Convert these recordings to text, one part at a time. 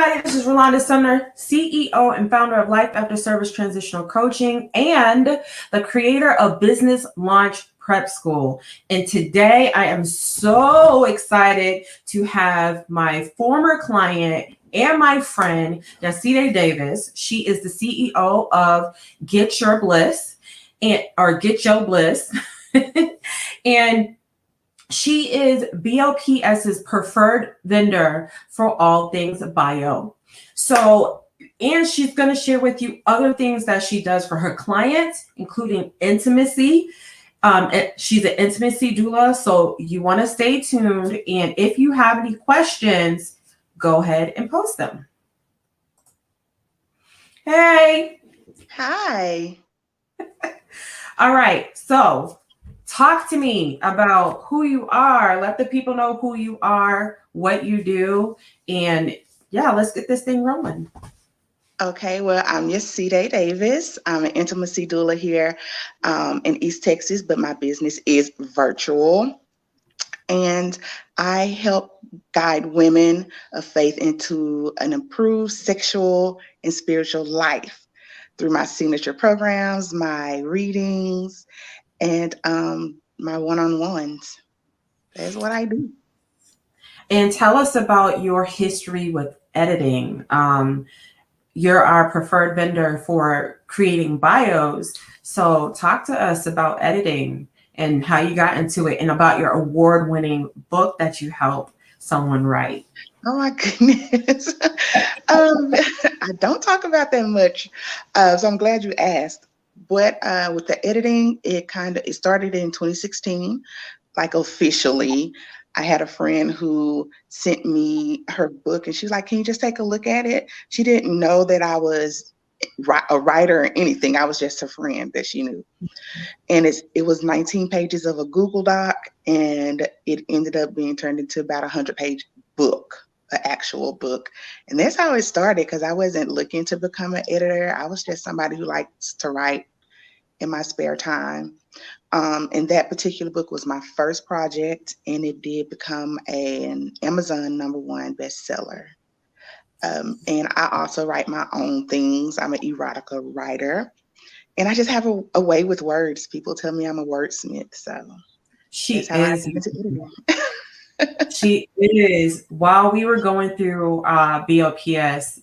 everybody. This is Rolanda Sumner, CEO and founder of Life After Service Transitional Coaching and the creator of Business Launch Prep School. And today I am so excited to have my former client and my friend, Yeside Davis. She is the CEO of Get Your Bliss or Get Your Bliss. And she is BLPS's preferred vendor for all things bio. So, and she's going to share with you other things that she does for her clients, including intimacy. She's an intimacy doula, so you want to stay tuned. And if you have any questions, go ahead and post them. Hey. Hi. All right. So talk to me about who you are. Let the people know who you are, what you do, and yeah, let's get this thing rolling. Okay, well, I'm Yeside Davis. I'm an intimacy doula here in East Texas, but my business is virtual. And I help guide women of faith into an improved sexual and spiritual life through my signature programs, my readings, and my one-on-ones. That's what I do. And tell us about your history with editing. You're our preferred vendor for creating bios. So talk to us about editing and how you got into it and about your award-winning book that you helped someone write. Oh my goodness. I don't talk about that much. So I'm glad you asked. But with the editing, it started in 2016, like officially. I had a friend who sent me her book and she's like, can you just take a look at it? She didn't know that I was a writer or anything. I was just a friend that she knew. And it was 19 pages of a Google Doc, and it ended up being turned into about a 100-page book, an actual book. And that's how it started, because I wasn't looking to become an editor. I was just somebody who likes to write in my spare time. And that particular book was my first project, and it did become an Amazon #1 bestseller. And I also write my own things. I'm an erotica writer. And I just have a way with words. People tell me I'm a wordsmith, so She that's how I is. get into editing. She is. While we were going through BLPS,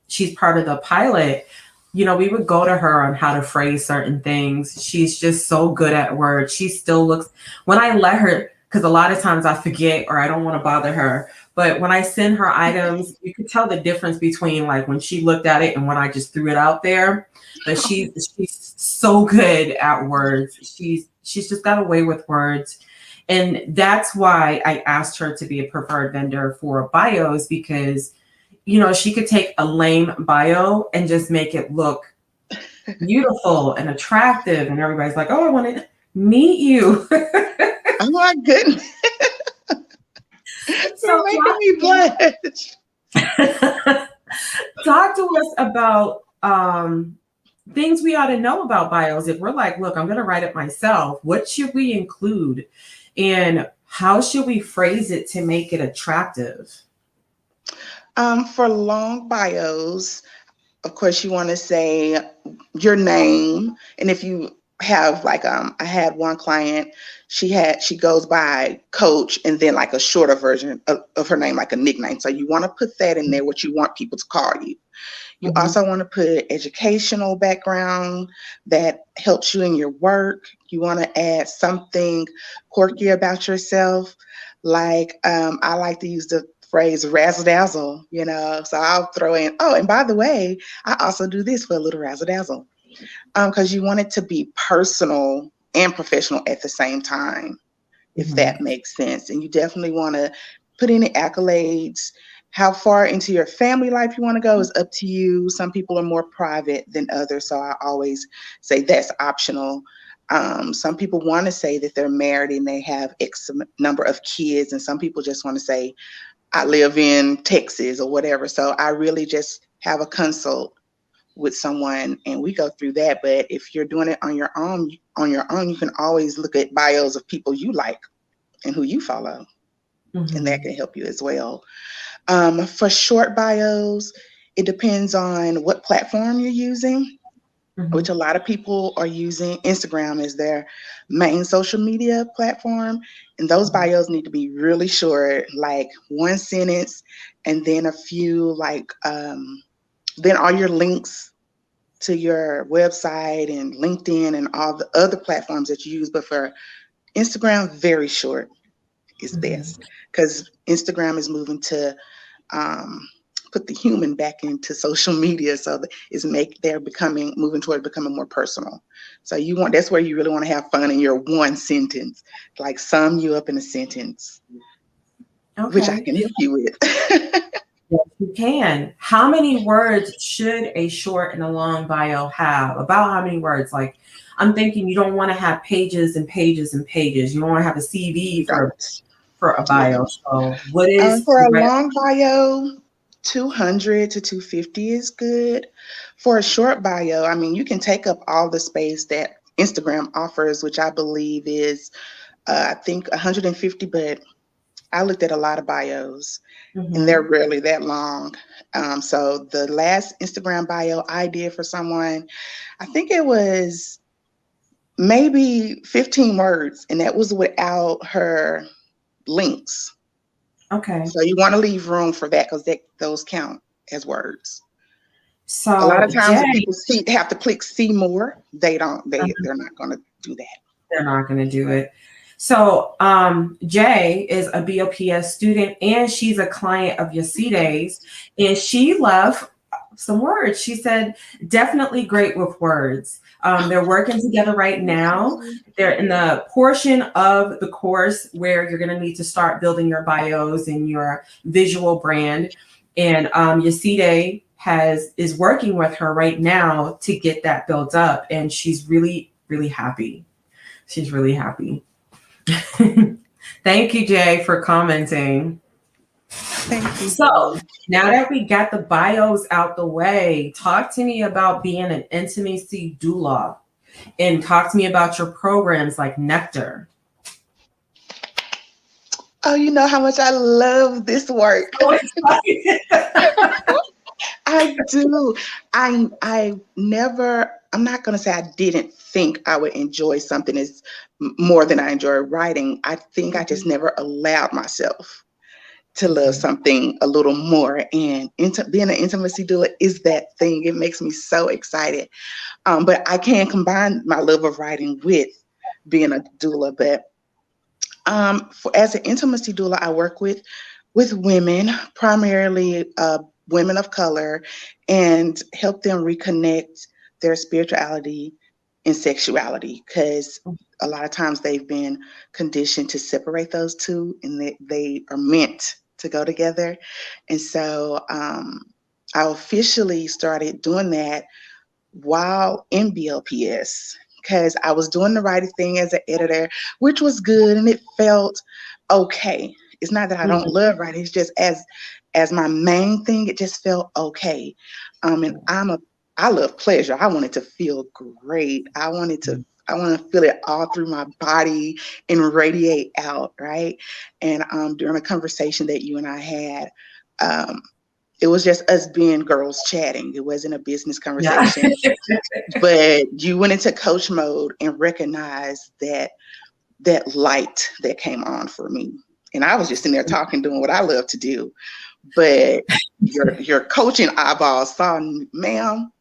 she's part of the pilot. You know, we would go to her on how to phrase certain things. She's just so good at words. She still looks, when I let her, because a lot of times I forget or I don't want to bother her. But when I send her items, you could tell the difference between like when she looked at it and when I just threw it out there. But she's so good at words. She's just got a way with words. And that's why I asked her to be a preferred vendor for bios, because, you know, she could take a lame bio and just make it look beautiful and attractive. And everybody's like, oh, I want to meet you. Oh my goodness. So you're making me blush. Talk to us about things we ought to know about bios. If we're like, look, I'm going to write it myself, what should we include? And how should we phrase it to make it attractive? For long bios, of course, you want to say your name. And if you have like, I had one client, she goes by Coach and then like a shorter version of her name, like a nickname. So you want to put that in there, what you want people to call you. You also want to put educational background that helps you in your work. You want to add something quirky about yourself. Like I like to use the phrase razzle dazzle, you know, so I'll throw in, oh, and by the way, I also do this for a little razzle dazzle. Because you want it to be personal and professional at the same time, if that makes sense. And you definitely want to put in the accolades. How far into your family life you want to go is up to you. Some people are more private than others, so I always say that's optional. Some people want to say that they're married and they have X number of kids, and some people just want to say, I live in Texas or whatever. So I really just have a consult with someone and we go through that. But if you're doing it on your own, you can always look at bios of people you like and who you follow. and that can help you as well. For short bios, it depends on what platform you're using, which a lot of people are using Instagram as their main social media platform. And those bios need to be really short, like one sentence, and then a few, like, then all your links to your website and LinkedIn and all the other platforms that you use. But for Instagram, very short is best, because Instagram is moving to put the human back into social media, so that they're moving toward becoming more personal. So that's where you really want to have fun in your one sentence, like sum you up in a sentence, which I can help you with. Yes, you can. How many words should a short and a long bio have? About how many words? Like, I'm thinking you don't want to have pages and pages and pages. You don't want to have a CV for a bio. So what is for a long bio? 200 to 250 is good. For a short bio, I mean, you can take up all the space that Instagram offers, which I believe is, I think 150, but I looked at a lot of bios and they're rarely that long. So the last Instagram bio I did for someone, I think it was maybe 15 words, and that was without her links. Okay. So you want to leave room for that, because those count as words. So a lot of times when people have to click see more, they're not going to do that. They're not going to do it. So Jay is a BLPS student, and she's a client of Yeside's, and she left some words. She said, definitely great with words. They're working together right now. They're in the portion of the course where you're going to need to start building your bios and your visual brand. And Yeside is working with her right now to get that built up. And she's really, really happy. She's really happy. Thank you, Jay, for commenting. Thank you. So now that we got the bios out the way, talk to me about being an intimacy doula, and talk to me about your programs like Nectar. Oh, you know how much I love this work. I do. I'm not going to say I didn't think I would enjoy something as more than I enjoy writing. I think I just never allowed myself to love something a little more. And being an intimacy doula is that thing. It makes me so excited. But I can combine my love of writing with being a doula. But as an intimacy doula, I work with women, primarily women of color, and help them reconnect their spirituality and sexuality, because a lot of times they've been conditioned to separate those two, and they are meant to go together. And so I officially started doing that while in BLPS, because I was doing the writing thing as an editor, which was good, and it felt okay. It's not that I don't love writing, it's just as my main thing, it just felt okay. And I love pleasure. I want it to feel great. I want to feel it all through my body and radiate out, right? And during a conversation that you and I had, it was just us being girls chatting. It wasn't a business conversation. Yeah. But you went into coach mode and recognized that light that came on for me. And I was just in there talking, doing what I love to do. But your coaching eyeballs saw, ma'am,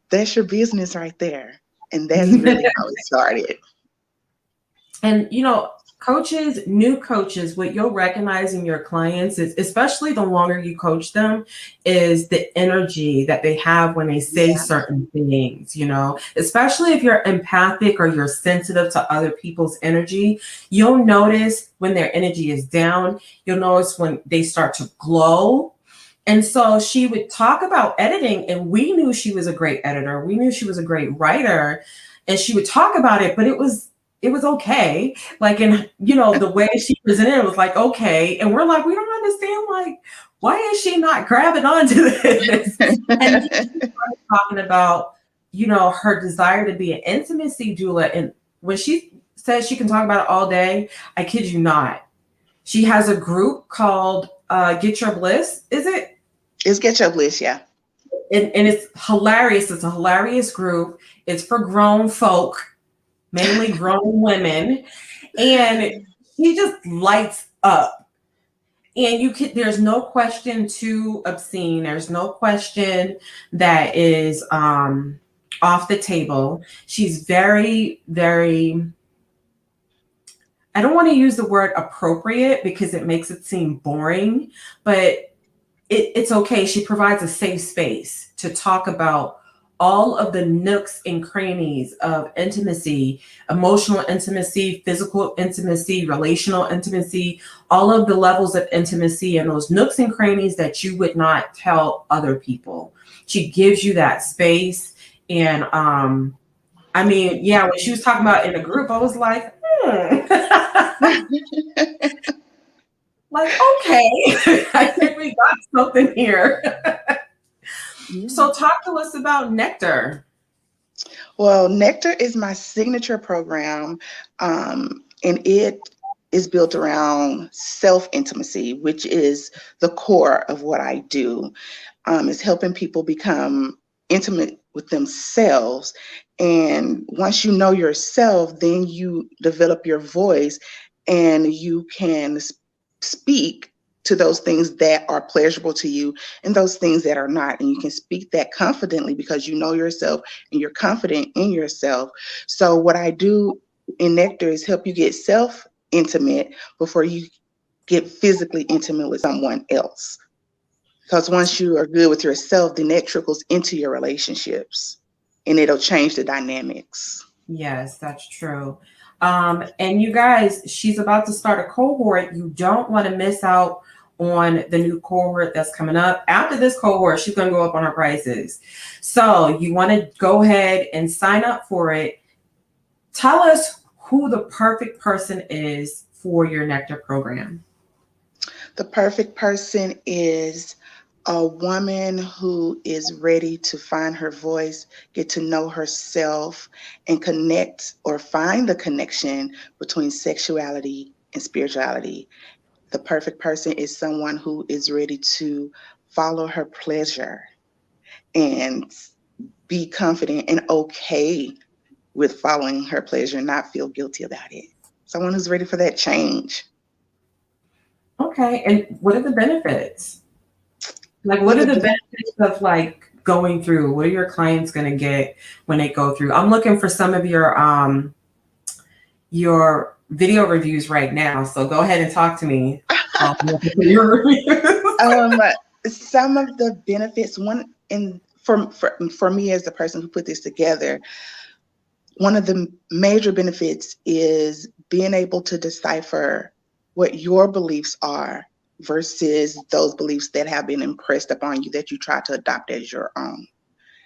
that's your business right there. And that's really how it started. And, new coaches, what you'll recognize in your clients is, especially the longer you coach them, is the energy that they have when they say certain things, especially if you're empathic or you're sensitive to other people's energy. You'll notice when their energy is down. You'll notice when they start to glow. And so she would talk about editing, and we knew she was a great editor. We knew she was a great writer, and she would talk about it, but it was okay. Like, in, the way she presented it was like, okay. And we're like, we don't understand, like, why is she not grabbing onto this? And she started talking about, her desire to be an intimacy doula. And when she says she can talk about it all day, I kid you not, She has a group called Get Your Bliss, is it? It's Get Your Bliss, yeah. And it's hilarious. It's a hilarious group. It's for grown folk, mainly grown women. And she just lights up. And there's no question too obscene. There's no question that is off the table. She's very, very, I don't want to use the word appropriate because it makes it seem boring, but it's okay. She provides a safe space to talk about all of the nooks and crannies of intimacy, emotional intimacy, physical intimacy, relational intimacy, all of the levels of intimacy and those nooks and crannies that you would not tell other people. She gives you that space. And I mean, yeah, when she was talking about in a group, I was like, like, okay, I think we got something here. So talk to us about Nectar. Well, Nectar is my signature program, and it is built around self-intimacy, which is the core of what I do. It's helping people become intimate with themselves. And once you know yourself, then you develop your voice and you can speak to those things that are pleasurable to you and those things that are not. And you can speak that confidently because you know yourself and you're confident in yourself. So what I do in Nectar is help you get self-intimate before you get physically intimate with someone else. Because once you are good with yourself, then that trickles into your relationships and it'll change the dynamics. Yes, that's true. And you guys, she's about to start a cohort. You don't want to miss out on the new cohort that's coming up. After this cohort, she's going to go up on her prices. So you want to go ahead and sign up for it. Tell us who the perfect person is for your Nectar program. The perfect person is a woman who is ready to find her voice, get to know herself, and connect or find the connection between sexuality and spirituality. The perfect person is someone who is ready to follow her pleasure and be confident and okay with following her pleasure and not feel guilty about it. Someone who's ready for that change. Okay. And what are the benefits? Like, what are the benefits of like going through? What are your clients going to get when they go through? I'm looking for some of your video reviews right now. So go ahead and talk to me. Your reviews. Some of the benefits, for me as the person who put this together, one of the major benefits is being able to decipher what your beliefs are versus those beliefs that have been impressed upon you that you try to adopt as your own.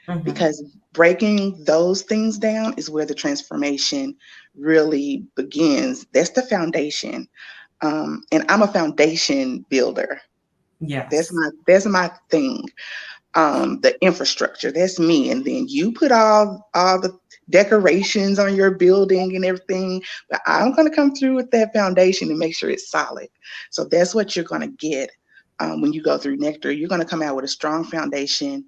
Mm-hmm. Because breaking those things down is where the transformation really begins. That's the foundation. And I'm a foundation builder. Yes. That's my thing. The infrastructure, that's me. And then you put all the decorations on your building and everything, but I'm going to come through with that foundation and make sure it's solid. So that's what you're going to get when you go through Nectar. You're going to come out with a strong foundation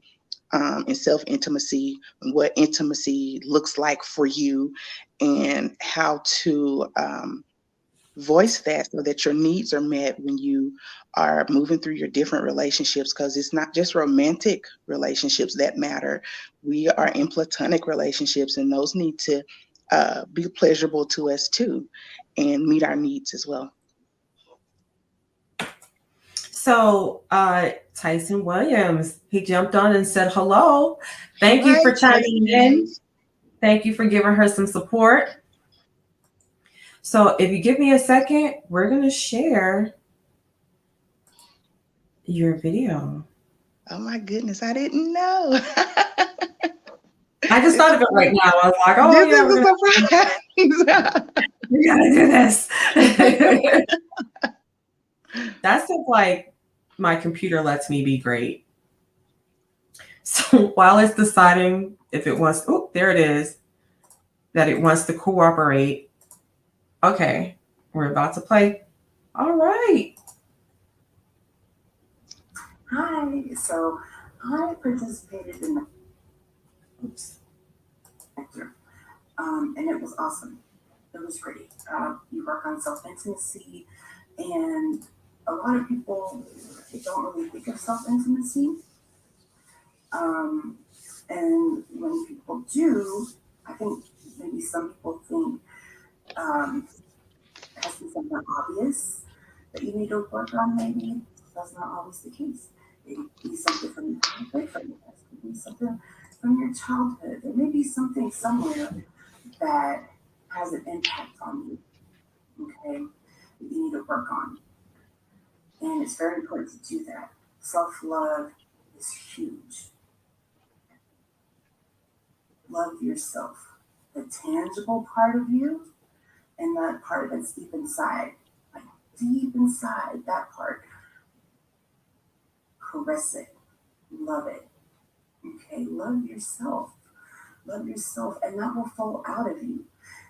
in self-intimacy and what intimacy looks like for you and how to voice that so that your needs are met when you are moving through your different relationships, because it's not just romantic relationships that matter. We are in platonic relationships, and those need to be pleasurable to us too and meet our needs as well. So Tyson Williams, he jumped on and said hello. Thank you for chiming in. Thank you for giving her some support. So if you give me a second, we're going to share your video. Oh my goodness, I didn't know. I just thought of it right now. I was like, oh, this is a surprise. We got to do this. That's if like my computer lets me be great. So while it's deciding if it wants, oh, there it is, that it wants to cooperate. Okay, we're about to play. All right. Hi. So I participated in the sector, and it was awesome. It was great. You work on self intimacy, and a lot of people don't really think of self intimacy. Um, and when people do, I think maybe some people think um, it has to be something obvious that you need to work on. Maybe that's not always the case. It could be something from your boyfriend. It could be something from your childhood. There may be something somewhere that has an impact on you. Okay, that you need to work on, and it's very important to do that. Self love is huge. Love yourself, the tangible part of you, and that part that's deep inside, like deep inside that part. Caress it, love it. Okay, love yourself, and that will flow out of you,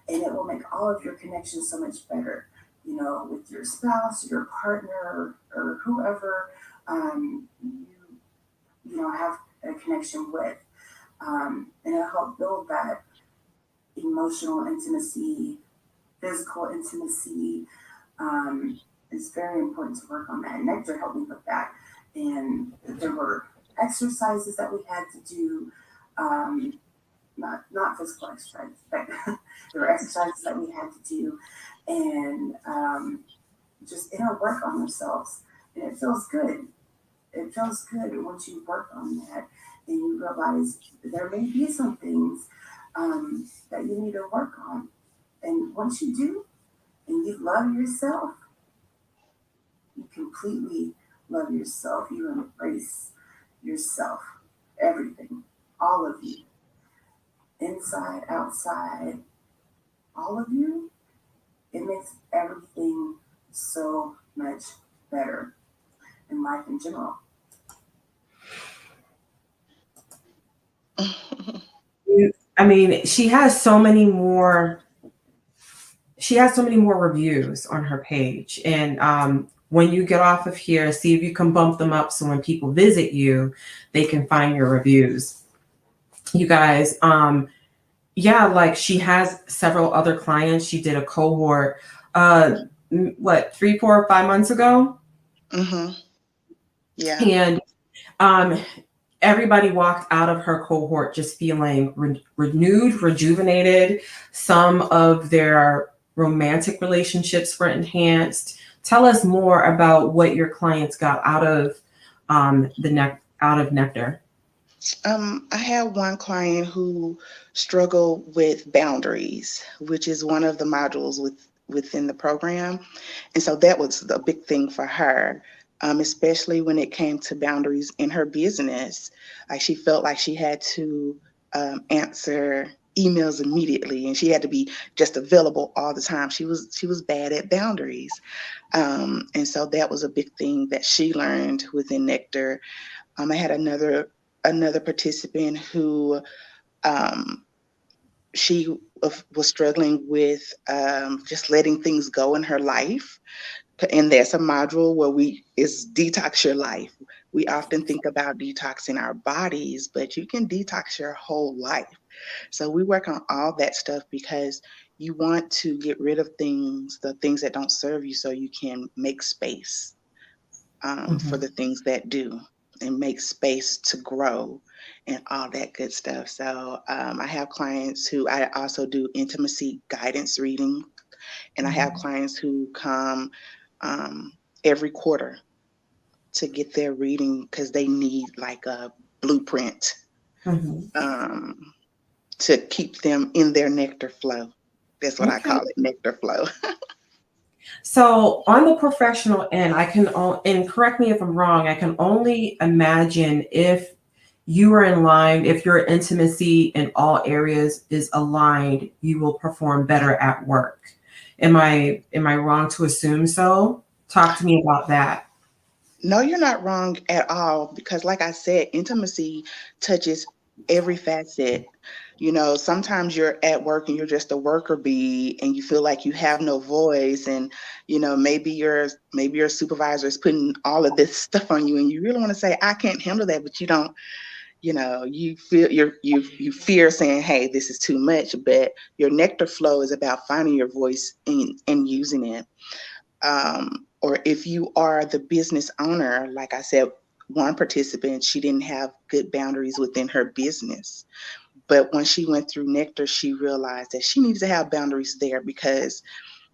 and it will make all of your connections so much better. You know, with your spouse, your partner, or whoever you know have a connection with, and it'll help build that emotional intimacy, physical intimacy. Um, it's very important to work on that. And Nectar helped me with that. And there were exercises that we had to do, um, not physical exercises, but there were exercises that we had to do, and just inner work on ourselves. And it feels good. It feels good once you work on that and you realize there may be some things that you need to work on. And once you do, and you love yourself, you completely love yourself. You embrace yourself, everything, all of you, inside, outside, all of you. It makes everything so much better in life in general. I mean, she has so many more reviews on her page. And when you get off of here, see if you can bump them up so when people visit you, they can find your reviews. You guys, yeah, like she has several other clients. She did a cohort, what, 3, 4, 5 months ago? Mm-hmm. Yeah. And um, everybody walked out of her cohort just feeling renewed, rejuvenated. Some of their romantic relationships were enhanced. Tell us more about what your clients got out of out of Nectar. I have one client who struggled with boundaries, which is one of the modules within the program. And so that was a big thing for her, especially when it came to boundaries in her business. Like she felt like she had to answer emails immediately, and she had to be just available all the time. She was bad at boundaries, and so that was a big thing that she learned within Nectar. I had another participant who um, she was struggling with just letting things go in her life, and that's a module where we is detox your life. We often think about detoxing our bodies, but you can detox your whole life. So we work on all that stuff because you want to get rid of things, the things that don't serve you, so you can make space for Mhm. the things that do, and make space to grow and all that good stuff. So I have clients who I also do intimacy guidance reading, and I have Mhm. clients who come um, every quarter to get their reading because they need like a blueprint Mhm. um, to keep them in their nectar flow. That's what I Okay. call it, nectar flow. So on the professional end, and correct me if I'm wrong, I can only imagine if you are in line, if your intimacy in all areas is aligned, you will perform better at work. Am I wrong to assume so? Talk to me about that. No, you're not wrong at all because, like I said, intimacy touches every facet. Sometimes you're at work and you're just a worker bee and you feel like you have no voice, and maybe your supervisor is putting all of this stuff on you and you really want to say, I can't handle that, but you don't, you feel you fear saying, hey, this is too much. But your nectar flow is about finding your voice and using it. Or if you are the business owner, like I said, one participant, she didn't have good boundaries within her business. But when she went through Nectar, she realized that she needed to have boundaries there, because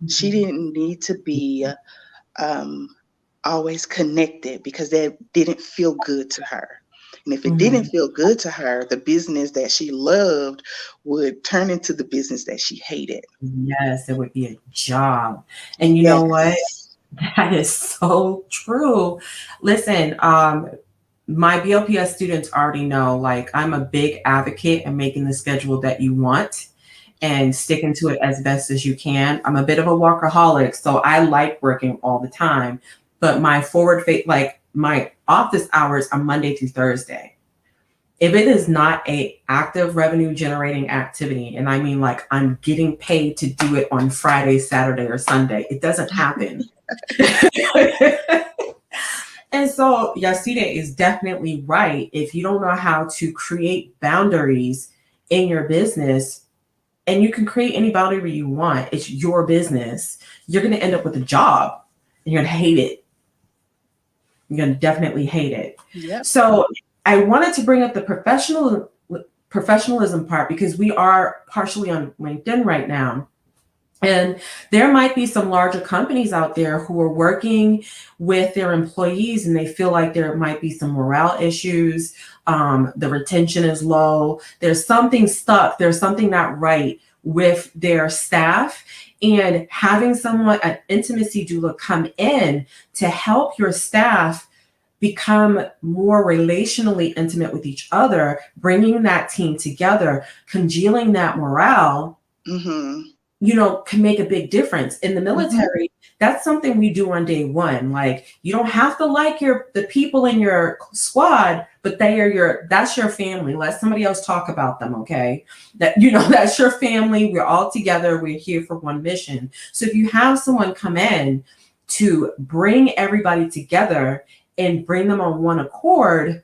she didn't need to be always connected, because that didn't feel good to her. And if it didn't feel good to her, the business that she loved would turn into the business that she hated. Yes, it would be a job. And you know what? That is so true. Listen, my BLPS students already know, like, I'm a big advocate in making the schedule that you want and sticking to it as best as you can. I'm a bit of a workaholic, so I like working all the time, but my my office hours are Monday through Thursday. If it is not a active revenue generating activity, and I mean, like, I'm getting paid to do it on Friday, Saturday, or Sunday, it doesn't happen. And so Yeside is definitely right. If you don't know how to create boundaries in your business, and you can create any boundary you want, it's your business, you're going to end up with a job and you're going to hate it. You're going to definitely hate it. Yep. So I wanted to bring up the professionalism part, because we are partially on LinkedIn right now. And there might be some larger companies out there who are working with their employees and they feel like there might be some morale issues. The retention is low. There's something stuck. There's something not right with their staff. And having someone, an intimacy doula, come in to help your staff become more relationally intimate with each other, bringing that team together, congealing that morale, can make a big difference. In the military, that's something we do on day one. Like, you don't have to like the people in your squad, but that's your family. Let somebody else talk about them, okay? That's your family. We're all together. We're here for one mission. So if you have someone come in to bring everybody together and bring them on one accord,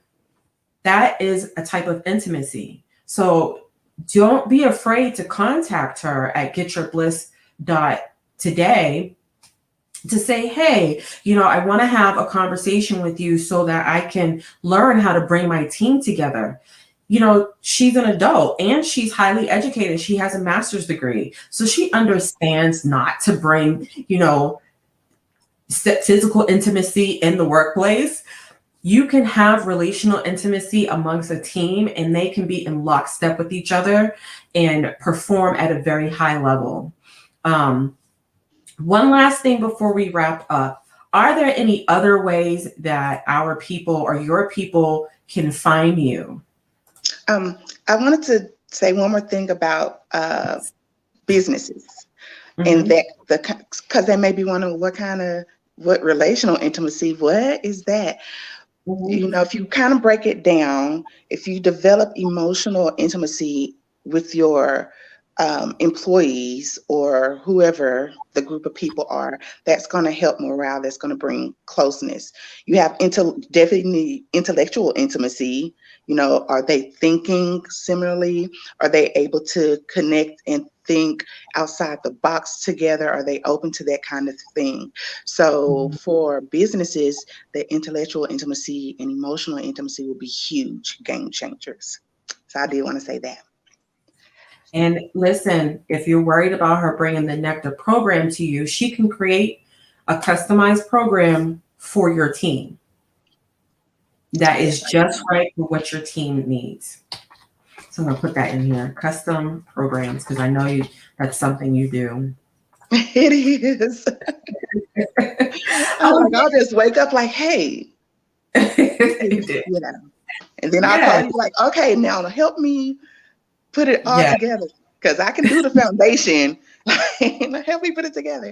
that is a type of intimacy. So don't be afraid to contact her at getyourbliss.today to say, hey, I want to have a conversation with you so that I can learn how to bring my team together. She's an adult and she's highly educated. She has a master's degree. So she understands not to bring, physical intimacy in the workplace. You can have relational intimacy amongst a team and they can be in lockstep with each other and perform at a very high level. One last thing before we wrap up. Are there any other ways that our people or your people can find you? I wanted to say one more thing about businesses. And that because they may be wondering what relational intimacy, what is that? If you kind of break it down, if you develop emotional intimacy with your employees or whoever the group of people are, that's going to help morale, that's going to bring closeness. You have definitely intellectual intimacy. Are they thinking similarly? Are they able to connect and think outside the box together? Are they open to that kind of thing? So for businesses, the intellectual intimacy and emotional intimacy will be huge game changers. So I did want to say that. And listen, if you're worried about her bringing the Nectar program to you, she can create a customized program for your team that is just right for what your team needs. So I'm going to put that in here, custom programs, because I know that's something you do. It is. I'll just wake up like, hey, and then I'll call you like, okay, now help me put it all together, because I can do the foundation. Help me put it together.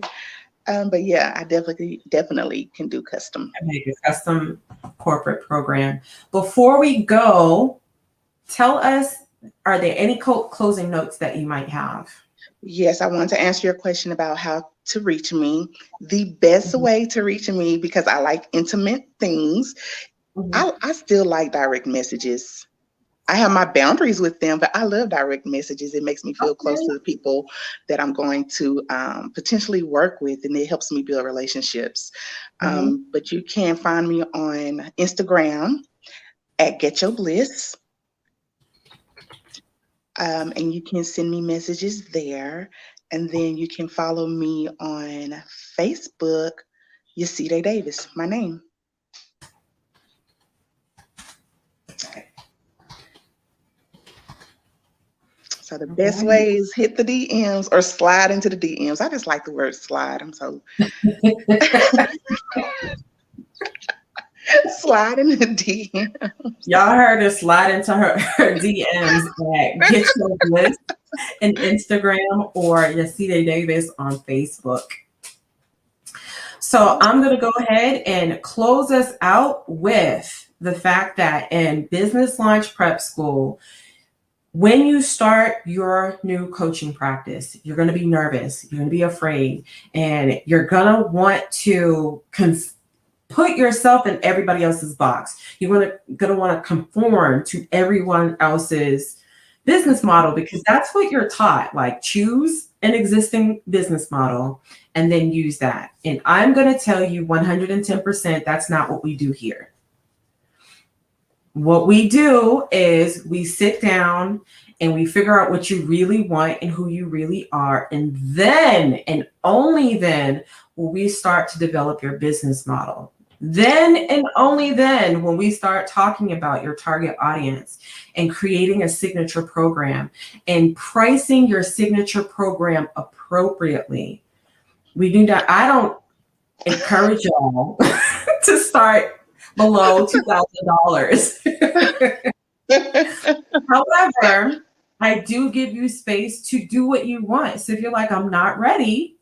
But yeah, I definitely can do custom. Make a custom corporate program. Before we go, tell us are there any closing notes that you might have? Yes, I want to answer your question about how to reach me. The best way to reach me, because I like intimate things, I still like direct messages. I have my boundaries with them, but I love direct messages. It makes me feel close to the people that I'm going to potentially work with, and it helps me build relationships. But you can find me on Instagram at Get Your Bliss. And you can send me messages there. And then you can follow me on Facebook, Yeside Davis, my name. So the best way is hit the DMs or slide into the DMs. I just like the word slide. I'm so slide in the DMs. Y'all heard her slide into her DMs at Get Your Bliss on Instagram or Yeside Davis on Facebook. So I'm going to go ahead and close us out with the fact that in Business Launch Prep School, when you start your new coaching practice, you're going to be nervous, you're going to be afraid, and you're going to want to put yourself in everybody else's box. You're going to want to conform to everyone else's business model, because that's what you're taught. Like, choose an existing business model and then use that. And I'm going to tell you 110% that's not what we do here. What we do is we sit down and we figure out what you really want and who you really are. And then, and only then, will we start to develop your business model. Then and only then when we start talking about your target audience and creating a signature program and pricing your signature program appropriately. We do not, I don't encourage y'all to start below $2,000. However, I do give you space to do what you want. So if you're like, I'm not ready,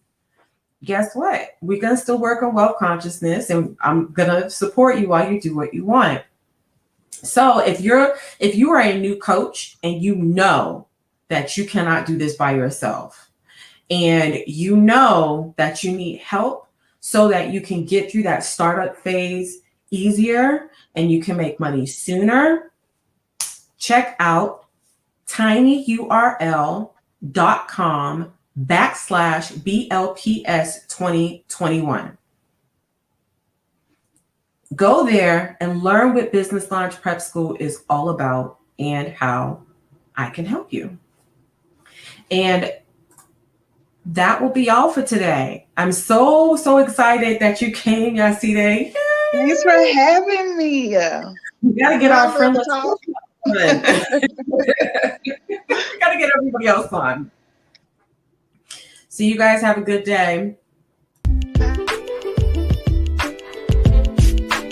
guess what? We're going to still work on wealth consciousness, and I'm going to support you while you do what you want. So if you are a new coach and you know that you cannot do this by yourself, and you know that you need help so that you can get through that startup phase easier and you can make money sooner, check out tinyurl.com/BLPS 2021. Go there and learn what Business Launch Prep School is all about and how I can help you. And that will be all for today. I'm so excited that you came, Yeside. Thanks for having me. We got to get our friend on. We got to get everybody else on. So you guys have a good day.